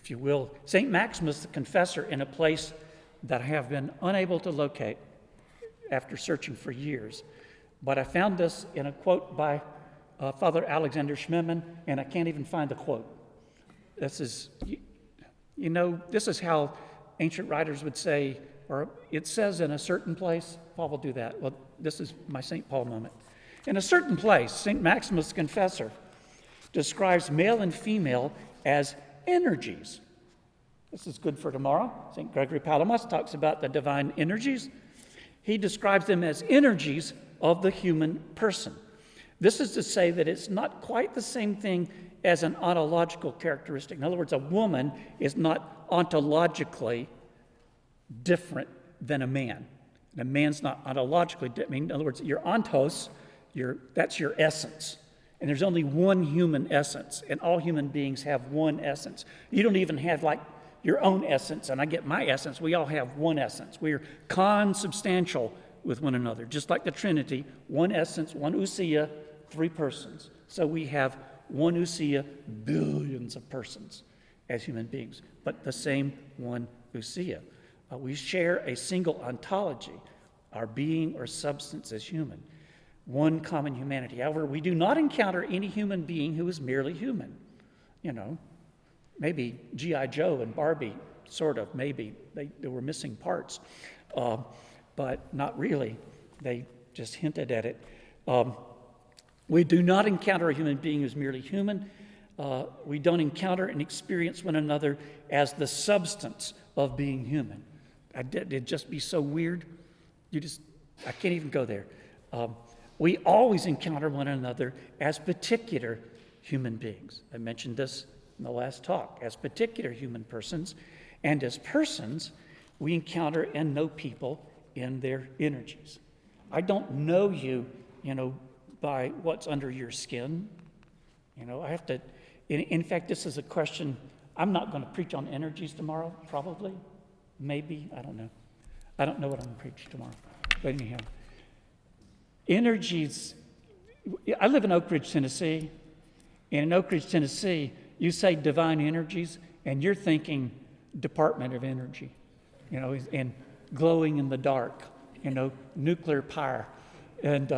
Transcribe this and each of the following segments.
if you will, St. Maximus the Confessor in a place that I have been unable to locate after searching for years. But I found this in a quote by Father Alexander Schmemann, and I can't even find the quote. This is, this is how ancient writers would say, or it says in a certain place. Paul will do that. Well, this is my St. Paul moment. In a certain place, St. Maximus the Confessor describes male and female as energies. This is good for tomorrow. St. Gregory Palamas talks about the divine energies. He describes them as energies of the human person. This is to say that it's not quite the same thing as an ontological characteristic. In other words, a woman is not ontologically different than a man. And a man's not ontologically different. In other words, your ontos, that's your essence. And there's only one human essence, and all human beings have one essence. You don't even have like your own essence, and I get my essence. We all have one essence. We are consubstantial with one another, just like the Trinity, one essence, one ousia, three persons. So we have one ousia, billions of persons as human beings, but the same one ousia. We share a single ontology, our being or substance as human, one common humanity. However, we do not encounter any human being who is merely human. Maybe G.I. Joe and Barbie, sort of, maybe. They were missing parts, but not really. They just hinted at it. We do not encounter a human being who's merely human. We don't encounter and experience one another as the substance of being human. It'd just be so weird. I can't even go there. We always encounter one another as particular human beings. I mentioned this in the last talk, as particular human persons. And as persons, we encounter and know people in their energies. I don't know you, by what's under your skin. I have to, in fact, this is a question. I'm not going to preach on energies tomorrow, probably. Maybe, I don't know. I don't know what I'm going to preach tomorrow. But anyhow, energies, I live in Oak Ridge, Tennessee. And in Oak Ridge, Tennessee, you say divine energies, and you're thinking Department of Energy, and glowing in the dark, nuclear power. And,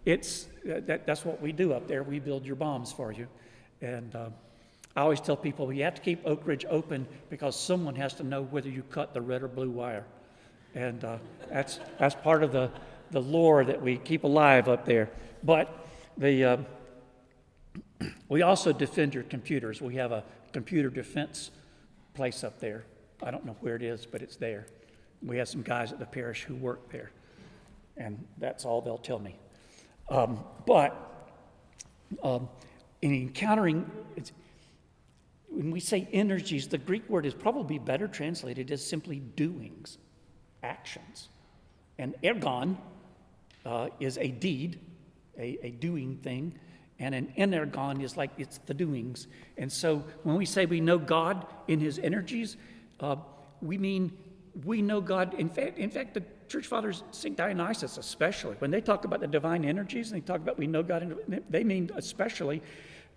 that's what we do up there. We build your bombs for you. And I always tell people, you have to keep Oak Ridge open because someone has to know whether you cut the red or blue wire. And that's part of the lore that we keep alive up there. But we also defend your computers. We have a computer defense place up there. I don't know where it is, but it's there. We have some guys at the parish who work there, and that's all they'll tell me. In encountering, when we say energies, the Greek word is probably better translated as simply doings, actions. And ergon is a deed, a doing thing, and an energon is like it's the doings. And so when we say we know God in his energies, we mean we know God. In fact, the church fathers, St. Dionysius especially, when they talk about the divine energies and they talk about we know God, they mean especially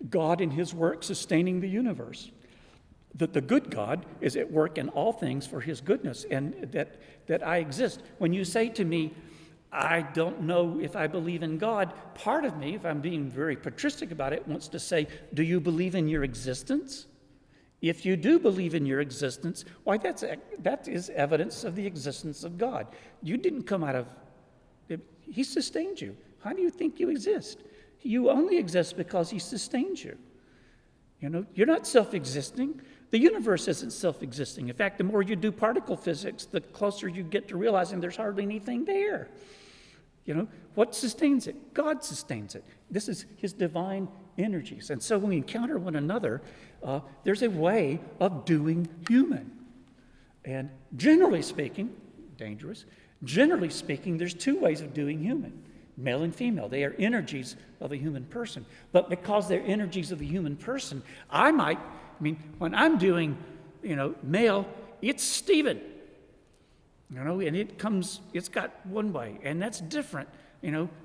God in his work sustaining the universe. That the good God is at work in all things for his goodness, and that I exist. When you say to me, I don't know if I believe in God, part of me, if I'm being very patristic about it, wants to say, do you believe in your existence? If you do believe in your existence, why, that is evidence of the existence of God. You didn't come out of, he sustained you. How do you think you exist? You only exist because he sustains you. You're not self-existing. The universe isn't self-existing. In fact, the more you do particle physics, the closer you get to realizing there's hardly anything there. What sustains it? God sustains it. This is his divine energies. And so when we encounter one another, there's a way of doing human. And generally speaking, dangerous, generally speaking, there's two ways of doing human, male and female. They are energies of a human person. But because they're energies of the human person, when I'm doing, male, it's Stephen. And it's got one way, and that's different,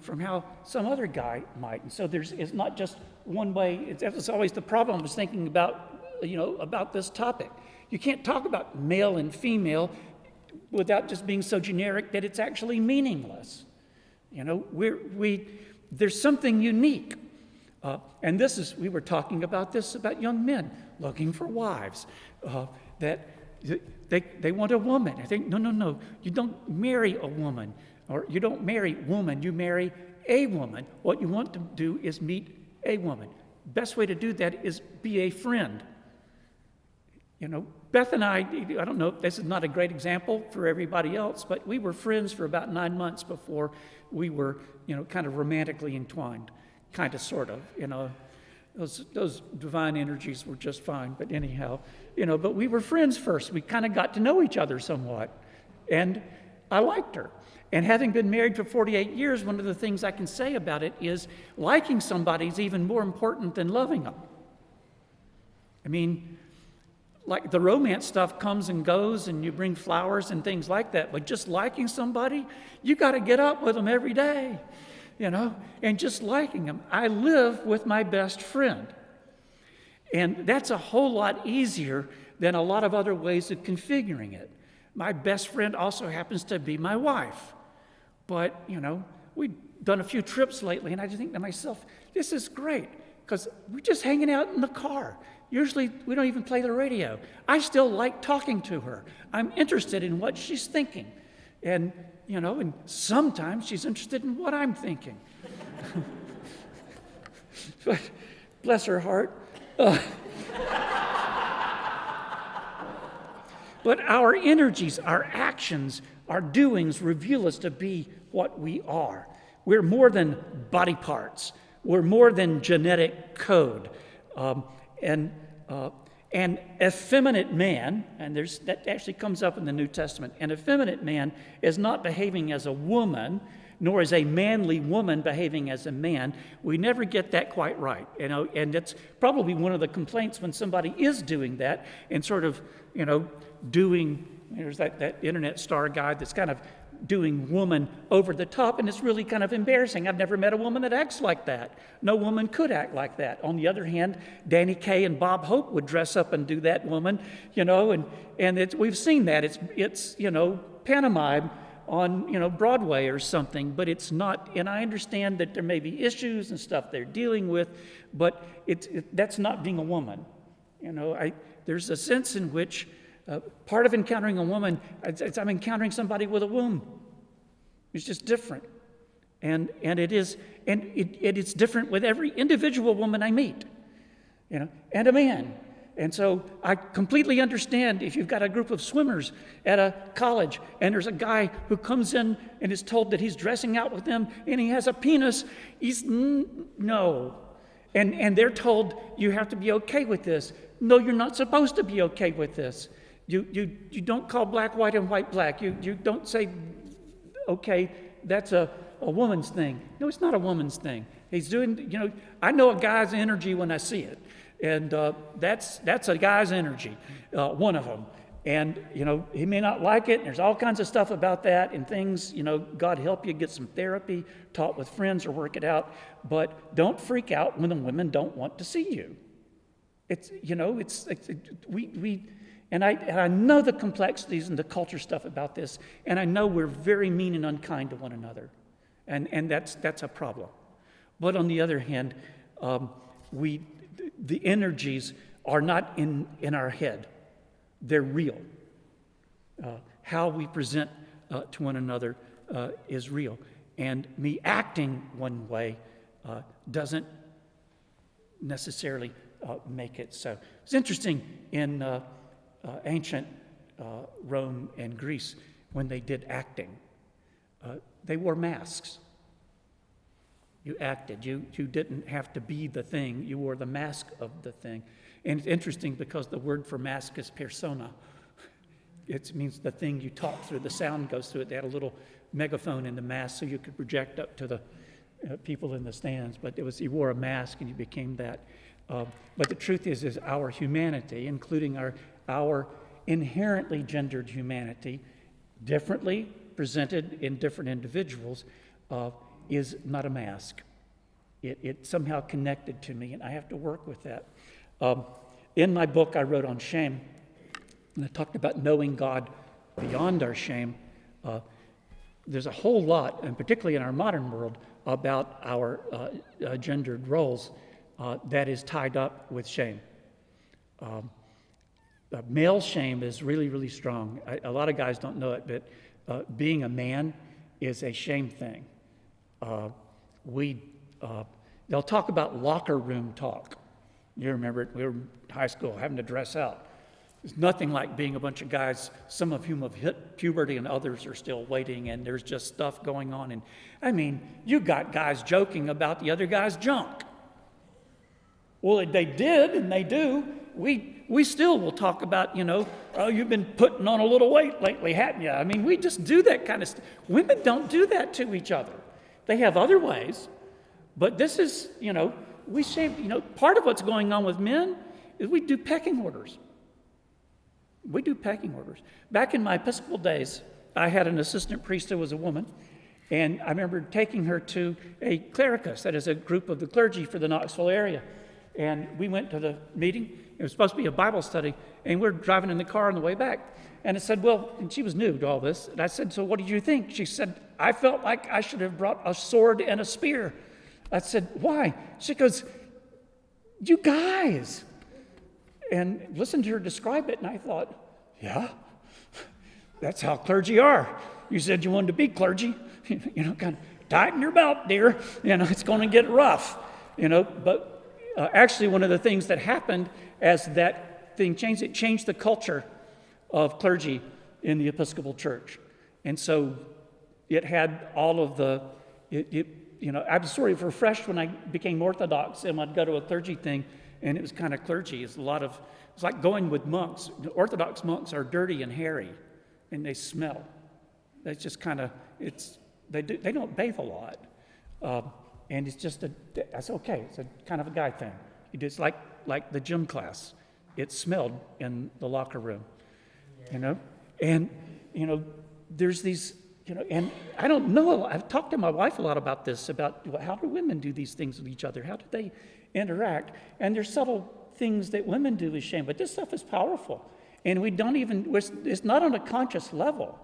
from how some other guy might. And so it's not just one way. It's always the problem. I was thinking about about this topic. You can't talk about male and female without just being so generic that it's actually meaningless. There's something unique. And we were talking about this about young men looking for wives, that they want a woman. I think, no, you don't marry a woman, or you don't marry woman, you marry a woman. What you want to do is meet a woman. Best way to do that is be a friend. Beth and I don't know, this is not a great example for everybody else, but we were friends for about 9 months before we were, kind of romantically entwined, kind of, sort of, Those divine energies were just fine, but anyhow, but we were friends first. We kind of got to know each other somewhat, and I liked her. And having been married for 48 years, one of the things I can say about it is liking somebody is even more important than loving them. I mean, like the romance stuff comes and goes, and you bring flowers and things like that, but just liking somebody, you got to get up with them every day, and just liking them. I live with my best friend, and that's a whole lot easier than a lot of other ways of configuring it. My best friend also happens to be my wife, but, we've done a few trips lately, and I just think to myself, this is great, because we're just hanging out in the car. Usually, we don't even play the radio. I still like talking to her. I'm interested in what she's thinking. And, and sometimes she's interested in what I'm thinking. But bless her heart. But our energies, our actions, our doings reveal us to be what we are. We're more than body parts. We're more than genetic code. An effeminate man, and that actually comes up in the New Testament, an effeminate man is not behaving as a woman, nor is a manly woman behaving as a man. We never get that quite right, and it's probably one of the complaints when somebody is doing that and sort of, doing, there's that internet star guy that's kind of doing woman over the top, and it's really kind of embarrassing. I've never met a woman that acts like that. No woman could act like that. On the other hand, Danny Kaye and Bob Hope would dress up and do that woman, and we've seen that. It's pantomime on Broadway or something, but it's not. And I understand that there may be issues and stuff they're dealing with, but that's not being a woman. There's a sense in which part of encountering a woman, I'm encountering somebody with a womb. It's just different, and it's different with every individual woman I meet, and a man. And so I completely understand if you've got a group of swimmers at a college, and there's a guy who comes in and is told that he's dressing out with them, and he has a penis. No, and they're told you have to be okay with this. No, you're not supposed to be okay with this. You don't call black white and white black. You don't say, okay, that's a woman's thing. No, it's not a woman's thing. He's doing, I know a guy's energy when I see it. And that's a guy's energy, one of them. And, he may not like it. And there's all kinds of stuff about that and things, God help you get some therapy, talk with friends or work it out. But don't freak out when the women don't want to see you. And I know the complexities and the culture stuff about this, and I know we're very mean and unkind to one another, and that's a problem. But on the other hand, the energies are not in our head; they're real. How we present to one another is real, and me acting one way doesn't necessarily make it so. It's interesting in ancient Rome and Greece, when they did acting, they wore masks. You acted. You didn't have to be the thing. You wore the mask of the thing. And it's interesting because the word for mask is persona. It means the thing you talk through. The sound goes through it. They had a little megaphone in the mask so you could project up to the people in the stands. But you wore a mask and you became that. But the truth is our humanity, including our inherently gendered humanity, differently presented in different individuals, is not a mask. It's somehow connected to me, and I have to work with that. In my book I wrote on shame, and I talked about knowing God beyond our shame. There's a whole lot, and particularly in our modern world, about our gendered roles that is tied up with shame. Male shame is really, really strong. A lot of guys don't know it, but being a man is a shame thing. They'll talk about locker room talk. You remember it, we were in high school having to dress out. It's nothing like being a bunch of guys, some of whom have hit puberty and others are still waiting, and there's just stuff going on. And I mean, you got guys joking about the other guy's junk. Well, they did, and they do. We still will talk about, oh, you've been putting on a little weight lately, haven't you? I mean, we just do that kind of stuff. Women don't do that to each other. They have other ways, but this is, we shame, part of what's going on with men is we do pecking orders. We do pecking orders. Back in my Episcopal days, I had an assistant priest who was a woman, and I remember taking her to a clericus, that is a group of the clergy for the Knoxville area. And we went to the meeting. It was supposed to be a Bible study, and we're driving in the car on the way back. And I said, and she was new to all this. And I said, so what did you think? She said, I felt like I should have brought a sword and a spear. I said, why? She goes, you guys. And listened to her describe it, and I thought, yeah, that's how clergy are. You said you wanted to be clergy. Kind of tighten your belt, dear. It's going to get rough. But actually, one of the things that happened as that thing changed, it changed the culture of clergy in the Episcopal Church. And so it had all of the, I was sort of refreshed when I became Orthodox, and I'd go to a clergy thing, and it was kind of clergy. It's like going with monks. The Orthodox monks are dirty and hairy, and they smell. That's just kind of, they don't bathe a lot. And it's just that's okay. It's a kind of a guy thing. It's like the gym class. It smelled in the locker room, And, there's these, and I don't know. I've talked to my wife a lot about this, about how do women do these things with each other? How do they interact? And there's subtle things that women do with shame, but this stuff is powerful. And it's not on a conscious level.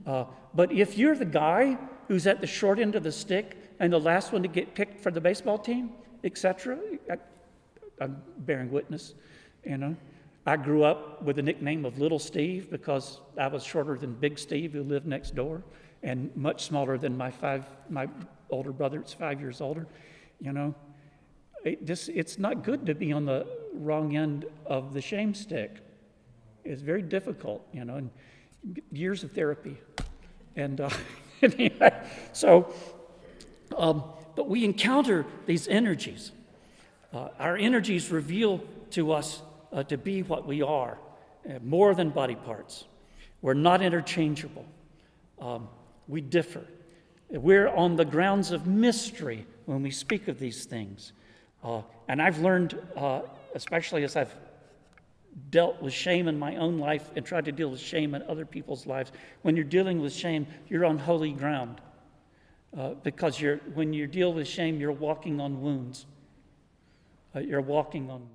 But if you're the guy who's at the short end of the stick and the last one to get picked for the baseball team, etc., I'm bearing witness, I grew up with the nickname of Little Steve because I was shorter than Big Steve, who lived next door, and much smaller than my older brother. It's 5 years older. It's not good to be on the wrong end of the shame stick. It's very difficult, and years of therapy. And anyway, but we encounter these energies. Our energies reveal to us to be what we are, more than body parts. We're not interchangeable. We differ. We're on the grounds of mystery when we speak of these things. And I've learned, especially as I've dealt with shame in my own life and tried to deal with shame in other people's lives, when you're dealing with shame, you're on holy ground. Because when you deal with shame, you're walking on wounds. You're walking on wounds.